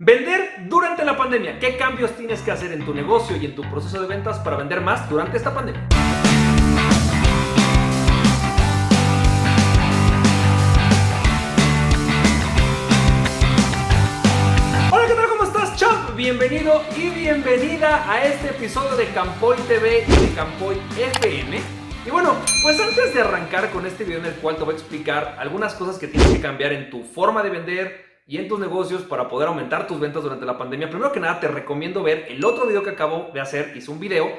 Vender durante la pandemia. ¿Qué cambios tienes que hacer en tu negocio y en tu proceso de ventas para vender más durante esta pandemia? Hola, ¿qué tal? ¿Cómo estás, champ? Bienvenido y bienvenida a este episodio de Campoy TV y de Campoy FM. Y bueno, pues antes de arrancar con este video en el cual te voy a explicar algunas cosas que tienes que cambiar en tu forma de vender y en tus negocios para poder aumentar tus ventas durante la pandemia, primero que nada te recomiendo ver el otro video que acabo de hacer. Hice un video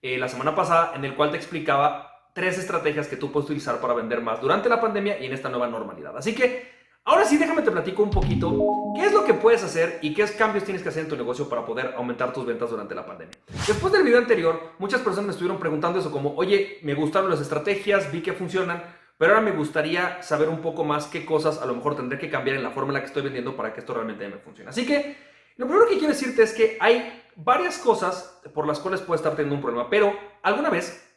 la semana pasada en el cual te explicaba 3 estrategias que tú puedes utilizar para vender más durante la pandemia y en esta nueva normalidad. Así que ahora sí, déjame te platico un poquito qué es lo que puedes hacer y qué cambios tienes que hacer en tu negocio para poder aumentar tus ventas durante la pandemia. Después del video anterior, muchas personas me estuvieron preguntando eso como, oye, me gustaron las estrategias, vi que funcionan, pero ahora me gustaría saber un poco más qué cosas a lo mejor tendré que cambiar en la forma en la que estoy vendiendo para que esto realmente me funcione. Así que lo primero que quiero decirte es que hay varias cosas por las cuales puedes estar teniendo un problema, pero alguna vez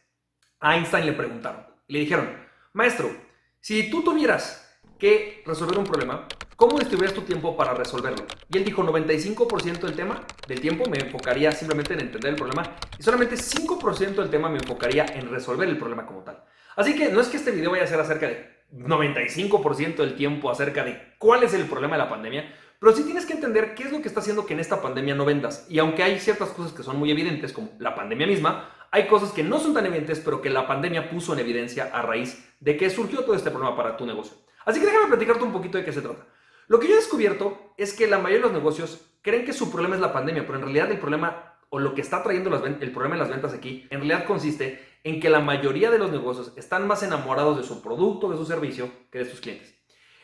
a Einstein le preguntaron, le dijeron, maestro, si tú tuvieras que resolver un problema, ¿cómo distribuirías tu tiempo para resolverlo? Y él dijo, 95% del tiempo me enfocaría simplemente en entender el problema y solamente 5% del tema me enfocaría en resolver el problema como tal. Así que no es que este video vaya a ser acerca de 95% del tiempo acerca de cuál es el problema de la pandemia, pero sí tienes que entender qué es lo que está haciendo que en esta pandemia no vendas. Y aunque hay ciertas cosas que son muy evidentes, como la pandemia misma, hay cosas que no son tan evidentes, pero que la pandemia puso en evidencia a raíz de que surgió todo este problema para tu negocio. Así que déjame platicarte un poquito de qué se trata. Lo que yo he descubierto es que la mayoría de los negocios creen que su problema es la pandemia, pero en realidad el problema o lo que está trayendo el problema en las ventas aquí, en realidad consiste en que la mayoría de los negocios están más enamorados de su producto, de su servicio, que de sus clientes.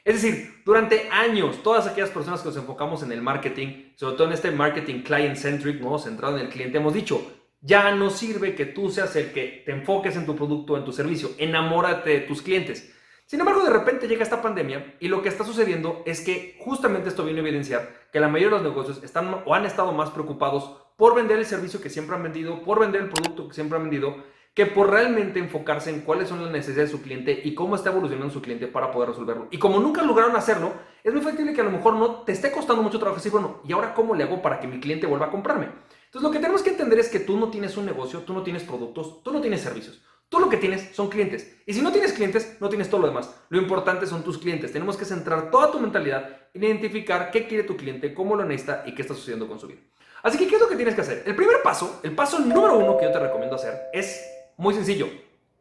Es decir, durante años, todas aquellas personas que nos enfocamos en el marketing, sobre todo en este marketing client-centric, ¿no? Centrado en el cliente, hemos dicho, ya no sirve que tú seas el que te enfoques en tu producto, en tu servicio, enamórate de tus clientes. Sin embargo, de repente llega esta pandemia y lo que está sucediendo es que justamente esto viene a evidenciar que la mayoría de los negocios están o han estado más preocupados por vender el servicio que siempre han vendido, por vender el producto que siempre han vendido, que por realmente enfocarse en cuáles son las necesidades de su cliente y cómo está evolucionando su cliente para poder resolverlo. Y como nunca lograron hacerlo, es muy factible que a lo mejor no te esté costando mucho trabajo decir, bueno, ¿y ahora cómo le hago para que mi cliente vuelva a comprarme? Entonces lo que tenemos que entender es que tú no tienes un negocio, tú no tienes productos, tú no tienes servicios. Tú lo que tienes son clientes. Y si no tienes clientes, no tienes todo lo demás. Lo importante son tus clientes. Tenemos que centrar toda tu mentalidad en identificar qué quiere tu cliente, cómo lo necesita y qué está sucediendo con su vida. Así que, ¿qué es lo que tienes que hacer? El primer paso, el paso número 1 que yo te recomiendo hacer es muy sencillo.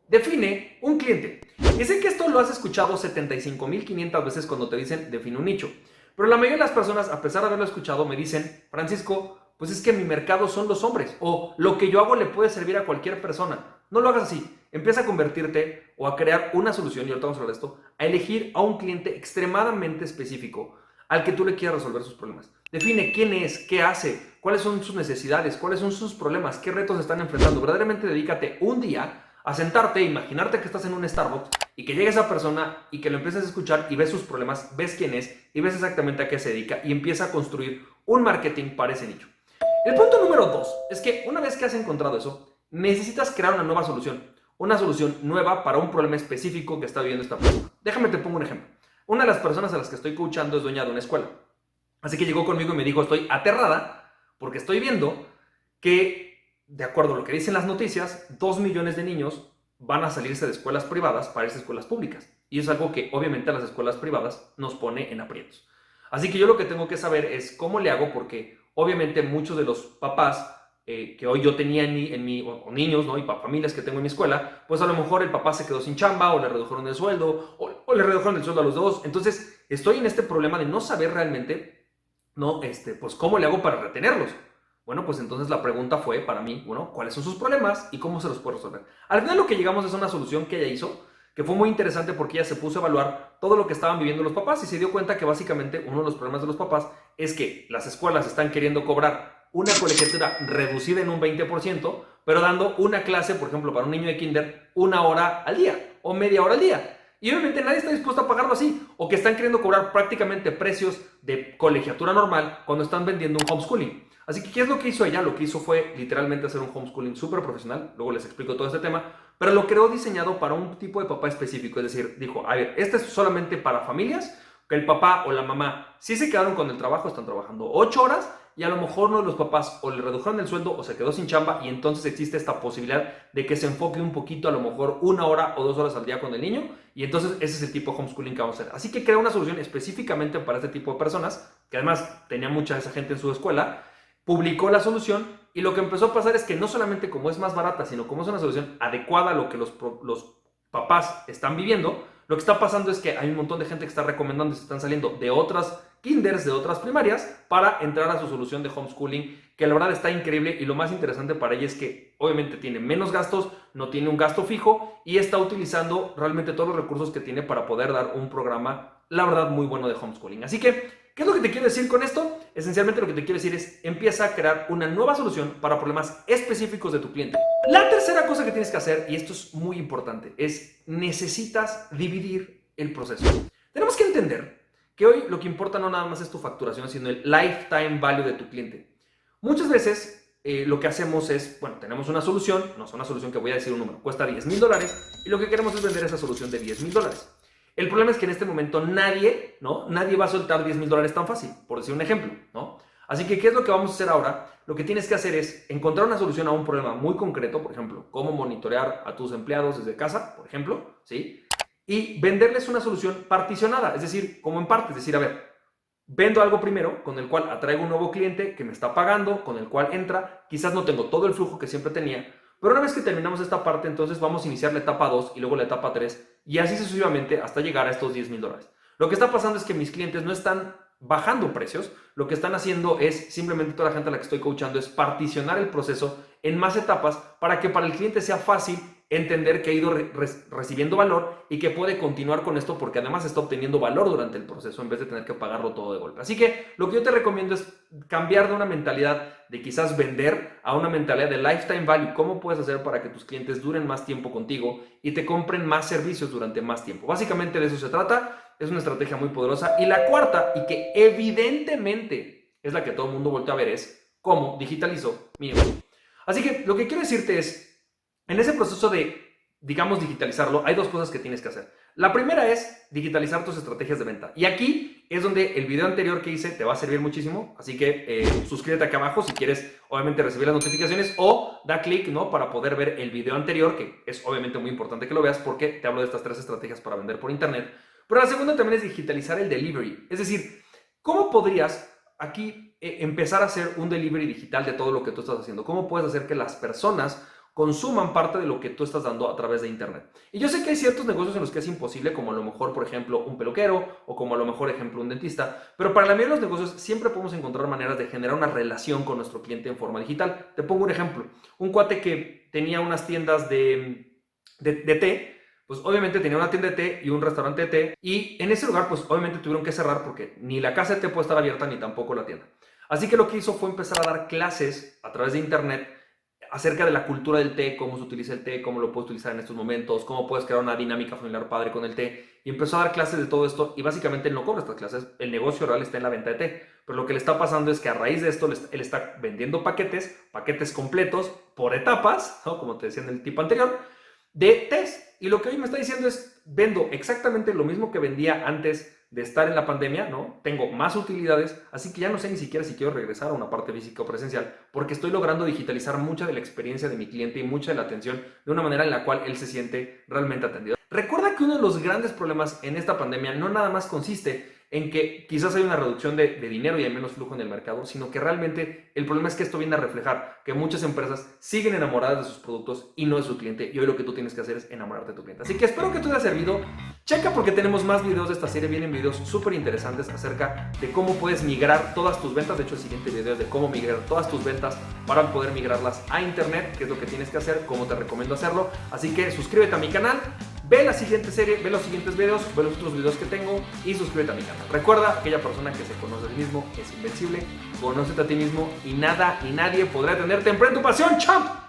Define un cliente. Y sé que esto lo has escuchado 75,500 veces cuando te dicen define un nicho. Pero la mayoría de las personas, a pesar de haberlo escuchado, me dicen, Francisco, pues es que mi mercado son los hombres. O lo que yo hago le puede servir a cualquier persona. No lo hagas así. Empieza a convertirte o a crear una solución, y ahorita vamos a hablar de esto, a elegir a un cliente extremadamente específico al que tú le quieras resolver sus problemas. Define quién es, qué hace, cuáles son sus necesidades, cuáles son sus problemas, qué retos están enfrentando. Verdaderamente dedícate un día a sentarte, imaginarte que estás en un Starbucks y que llegue esa persona y que lo empieces a escuchar y ves sus problemas, ves quién es y ves exactamente a qué se dedica y empieza a construir un marketing para ese nicho. El punto número 2 es que una vez que has encontrado eso, necesitas crear una nueva solución. Una solución nueva para un problema específico que está viviendo esta persona. Déjame te pongo un ejemplo. Una de las personas a las que estoy coachando es dueña de una escuela. Así que llegó conmigo y me dijo, estoy aterrada porque estoy viendo que, de acuerdo a lo que dicen las noticias, 2 millones de niños van a salirse de escuelas privadas para irse a escuelas públicas. Y es algo que obviamente a las escuelas privadas nos pone en aprietos. Así que yo lo que tengo que saber es cómo le hago, porque obviamente muchos de los papás que hoy yo tenía o niños, ¿no? Y familias que tengo en mi escuela, pues a lo mejor el papá se quedó sin chamba o le redujeron el sueldo o le redujeron el sueldo a los dos. Entonces estoy en este problema de no saber realmente, ¿no? Pues cómo le hago para retenerlos. Bueno, pues entonces la pregunta fue para mí, bueno, ¿cuáles son sus problemas y cómo se los puedo resolver? Al final lo que llegamos es una solución que ella hizo, que fue muy interesante porque ella se puso a evaluar todo lo que estaban viviendo los papás y se dio cuenta que básicamente uno de los problemas de los papás es que las escuelas están queriendo cobrar una colegiatura reducida en un 20%, pero dando una clase, por ejemplo, para un niño de kinder, 1 hora al día o media hora al día. Y obviamente nadie está dispuesto a pagarlo así, o que están queriendo cobrar prácticamente precios de colegiatura normal cuando están vendiendo un homeschooling. Así que, ¿qué es lo que hizo ella? Lo que hizo fue literalmente hacer un homeschooling súper profesional, luego les explico todo este tema, pero lo creó diseñado para un tipo de papá específico, es decir, dijo, a ver, este es solamente para familias que el papá o la mamá sí se quedaron con el trabajo, están trabajando 8 horas y a lo mejor uno de los papás o le redujeron el sueldo o se quedó sin chamba y entonces existe esta posibilidad de que se enfoque un poquito, a lo mejor 1 hora o 2 horas al día con el niño y entonces ese es el tipo de homeschooling que vamos a hacer. Así que crea una solución específicamente para este tipo de personas, que además tenía mucha de esa gente en su escuela, publicó la solución y lo que empezó a pasar es que no solamente como es más barata, sino como es una solución adecuada a lo que los papás están viviendo, lo que está pasando es que hay un montón de gente que está recomendando y se están saliendo de otras kinders, de otras primarias, para entrar a su solución de homeschooling, que la verdad está increíble y lo más interesante para ella es que obviamente tiene menos gastos, no tiene un gasto fijo y está utilizando realmente todos los recursos que tiene para poder dar un programa, la verdad, muy bueno de homeschooling. Así que, ¿qué es lo que te quiero decir con esto? Esencialmente lo que te quiero decir es, empieza a crear una nueva solución para problemas específicos de tu cliente. La tercera cosa que tienes que hacer, y esto es muy importante, es necesitas dividir el proceso. Tenemos que entender que hoy lo que importa no nada más es tu facturación, sino el lifetime value de tu cliente. Muchas veces lo que hacemos es, bueno, tenemos una solución, no es una solución que voy a decir un número, cuesta $10,000 y lo que queremos es vender esa solución de $10,000. El problema es que en este momento nadie va a soltar $10,000 tan fácil, por decir un ejemplo, ¿no? Así que, ¿qué es lo que vamos a hacer ahora? Lo que tienes que hacer es encontrar una solución a un problema muy concreto, por ejemplo, cómo monitorear a tus empleados desde casa, por ejemplo, ¿sí? Y venderles una solución particionada, es decir, como en parte, es decir, a ver, vendo algo primero con el cual atraigo un nuevo cliente que me está pagando, con el cual entra, quizás no tengo todo el flujo que siempre tenía, pero una vez que terminamos esta parte, entonces vamos a iniciar la etapa 2 y luego la etapa 3 y así sucesivamente hasta llegar a estos $10,000. Lo que está pasando es que mis clientes no están bajando precios, lo que están haciendo es simplemente toda la gente a la que estoy coachando es particionar el proceso en más etapas para que para el cliente sea fácil entender que ha ido recibiendo valor y que puede continuar con esto porque además está obteniendo valor durante el proceso en vez de tener que pagarlo todo de golpe. Así que lo que yo te recomiendo es cambiar de una mentalidad de quizás vender a una mentalidad de lifetime value. ¿Cómo puedes hacer para que tus clientes duren más tiempo contigo y te compren más servicios durante más tiempo? Básicamente de eso se trata. Es una estrategia muy poderosa. Y la cuarta, y que evidentemente es la que todo el mundo voltea a ver, es cómo digitalizo mi negocio. Así que lo que quiero decirte es, en ese proceso de, digamos, digitalizarlo, hay dos cosas que tienes que hacer. La primera es digitalizar tus estrategias de venta. Y aquí es donde el video anterior que hice te va a servir muchísimo. Así que suscríbete acá abajo si quieres, obviamente, recibir las notificaciones o da clic, ¿no? Para poder ver el video anterior, que es obviamente muy importante que lo veas porque te hablo de estas 3 estrategias para vender por internet. Pero la segunda también es digitalizar el delivery. Es decir, ¿cómo podrías aquí empezar a hacer un delivery digital de todo lo que tú estás haciendo? ¿Cómo puedes hacer que las personas consuman parte de lo que tú estás dando a través de internet? Y yo sé que hay ciertos negocios en los que es imposible, como a lo mejor, por ejemplo, un peluquero o como a lo mejor, ejemplo, un dentista, pero para la mayoría de los negocios siempre podemos encontrar maneras de generar una relación con nuestro cliente en forma digital. Te pongo un ejemplo. Un cuate que tenía unas tiendas de té, pues obviamente tenía una tienda de té y un restaurante de té y en ese lugar pues obviamente tuvieron que cerrar porque ni la casa de té puede estar abierta ni tampoco la tienda. Así que lo que hizo fue empezar a dar clases a través de internet acerca de la cultura del té, cómo se utiliza el té, cómo lo puedes utilizar en estos momentos, cómo puedes crear una dinámica familiar padre con el té. Y empezó a dar clases de todo esto y básicamente él no cobra estas clases, el negocio real está en la venta de té. Pero lo que le está pasando es que a raíz de esto él está vendiendo paquetes completos por etapas, ¿no? Como te decía en el tipo anterior, de tés. Y lo que hoy me está diciendo es, vendo exactamente lo mismo que vendía antes de estar en la pandemia, ¿no? Tengo más utilidades, así que ya no sé ni siquiera si quiero regresar a una parte física o presencial, porque estoy logrando digitalizar mucha de la experiencia de mi cliente y mucha de la atención de una manera en la cual él se siente realmente atendido. Recuerda que uno de los grandes problemas en esta pandemia no nada más consiste en que quizás hay una reducción de dinero y hay menos flujo en el mercado, sino que realmente el problema es que esto viene a reflejar que muchas empresas siguen enamoradas de sus productos y no de su cliente, y hoy lo que tú tienes que hacer es enamorarte de tu cliente. Así que espero que te haya servido. Checa porque tenemos más videos de esta serie, vienen videos súper interesantes acerca de cómo puedes migrar todas tus ventas. De hecho, el siguiente video es de cómo migrar todas tus ventas para poder migrarlas a internet, que es lo que tienes que hacer, cómo te recomiendo hacerlo. Así que suscríbete a mi canal, ve la siguiente serie, ve los siguientes videos, ve los otros videos que tengo y suscríbete a mi canal. Recuerda, aquella persona que se conoce a sí mismo es invencible, conócete a ti mismo y nada ni nadie podrá detenerte. ¡Emprende tu pasión, champ!